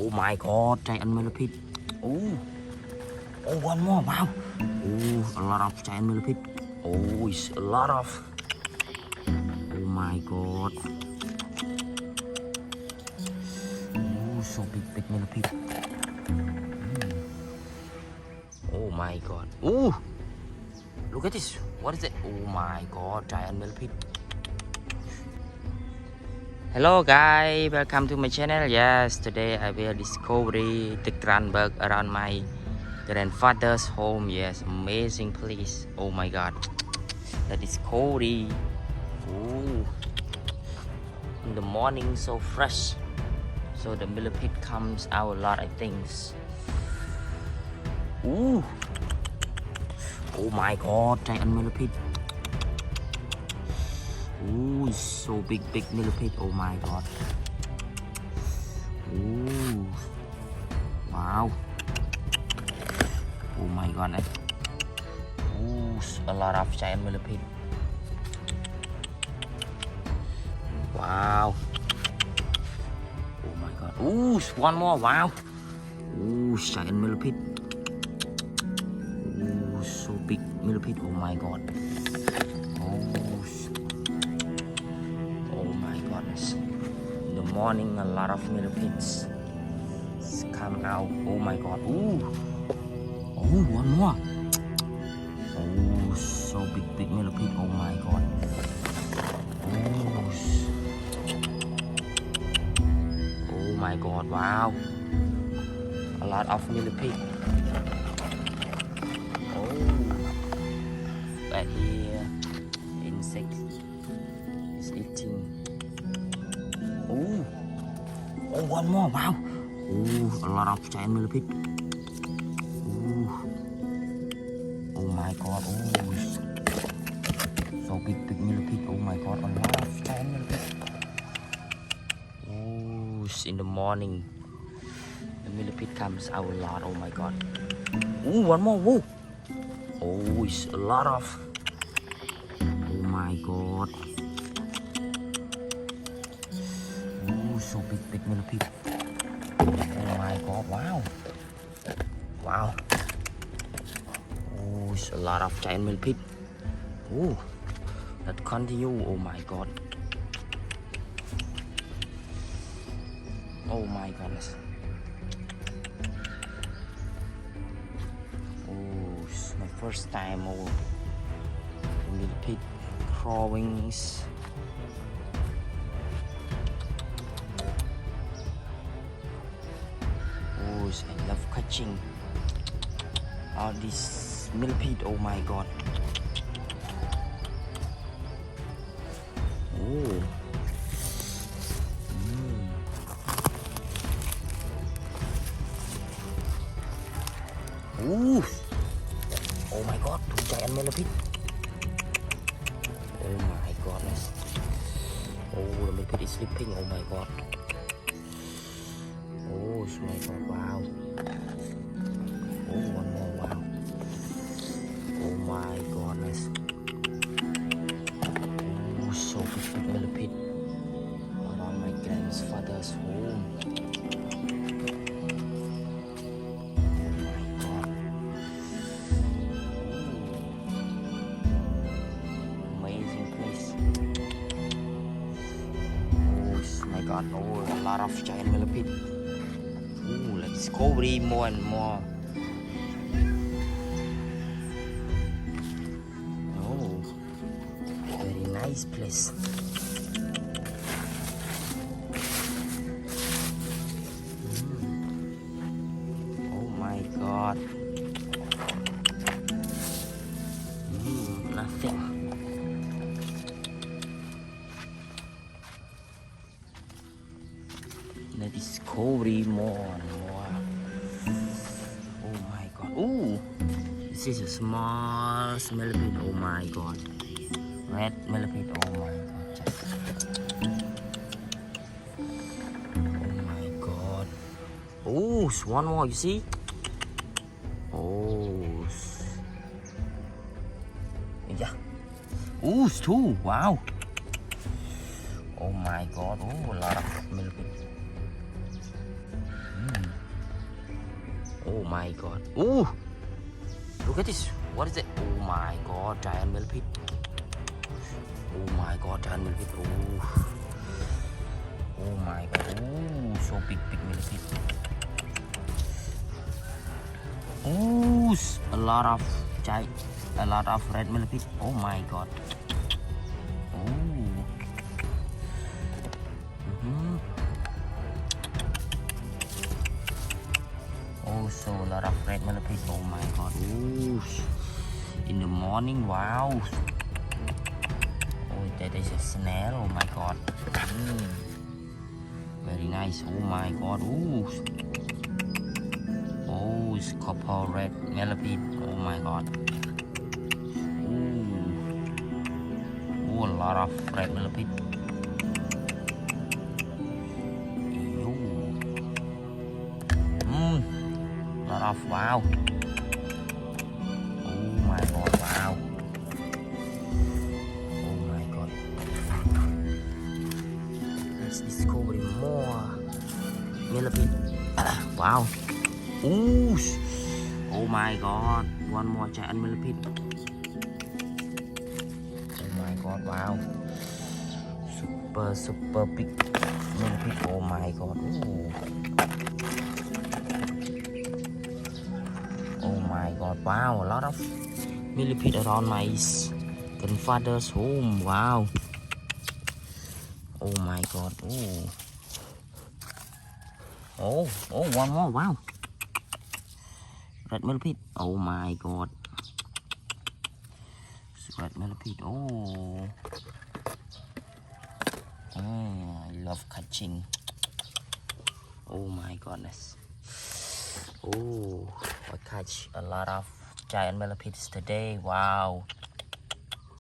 Oh my god, giant millipede. Oh, oh, one more. Wow. Oh, a lot of giant millipede. Oh, it's a lot of. Oh my god. Oh, so big millipede. Oh my god. Oh, look at this. What is it? Oh my god, giant millipede. Hello guys, welcome to my channel. Yes, today I will discover the Grandberg around my grandfather's home. Yes, amazing place. Oh my god, that is cozy. Oh, in the morning so fresh. So the millipede comes out a lot, I think. Ooh. Oh my god, giant millipede. Ooh, it's so big millipede. Oh my god. Ooh. Wow. Oh my god. Ooh, a lot of giant millipede. Wow. Oh my god. Ooh, one more. Wow. Ooh, giant millipede. Ooh, so big millipede. Oh my god. Oh my goodness. In the morning, a lot of millipedes come out. Oh my god. Ooh. Oh, one more. Oh, so big millipede. Oh my god. Oh my god. Wow. A lot of millipede. Oh. But here, insect is eating. Oh. Oh, one more. Wow. Oh, a lot of giant millipede. Oh. Oh my god. Oh. So big millipede. Oh my god. A lot of giant millipede. Oh, in the morning, the millipede comes out a lot. Oh my god. Oh, one more. Whoa. Oh, it's a lot of. Oh my god. Oh, so big millipede. Oh my god. Wow. Wow. Oh, it's a lot of giant millipede. Oh, that continue. Oh my god. Oh my goodness. Oh, it's my first time. Oh, the millipede crawlings. Oh, I love catching all these millipede. Oh my god. Oh. Ooh. Oh my god, two giant millipede. Oh my goodness. Oh, the millipede is sleeping. Oh my god. Oh my god, wow. Oh, one more, wow. Oh my goodness. Oh, so big millipede around my grandfather's home. God, oh, a lot of giant millipede. Ooh, let's go read more and more. Oh, very nice place. Oh my god. Nothing. Let us discovery more and more. Oh my god. Ooh, this is a small millipede. Oh my god. Red millipede. Oh my god. Oh my god. Oh, one more. You see? Oh. Yeah. Ooh, two. Wow. Oh my god. Oh, a lot of millipede. Oh my god. Ooh! Look at this. What is it? Oh my god, giant millipede. Oh my god, giant millipede. Oh. Oh my god. Oh, so big millipede. Oh, a lot of red millipede. Oh my god. Oh. Also a lot of red millipede. Oh my god. Ooh. In the morning, wow. Oh, that is a snail. Oh my god. Very nice. Oh my god. Ooh. Oh, it's copper red millipede. Oh my god. Ooh. Oh, a lot of red millipede. Lot of wow. Oh my god, wow. Oh my god. Let's discover more millipede. Wow. Ooh. Oh my god. One more giant millipede. Oh my god, wow. Super big millipede. Oh my god. Ooh. Oh my god, wow, a lot of millipede around my grandfather's home. Wow. Oh my god. Oh, one more. Wow. Red millipede. Oh my god. Red millipede. Oh, I love catching. Oh my goodness. Oh, I catch a lot of giant millipedes today. Wow.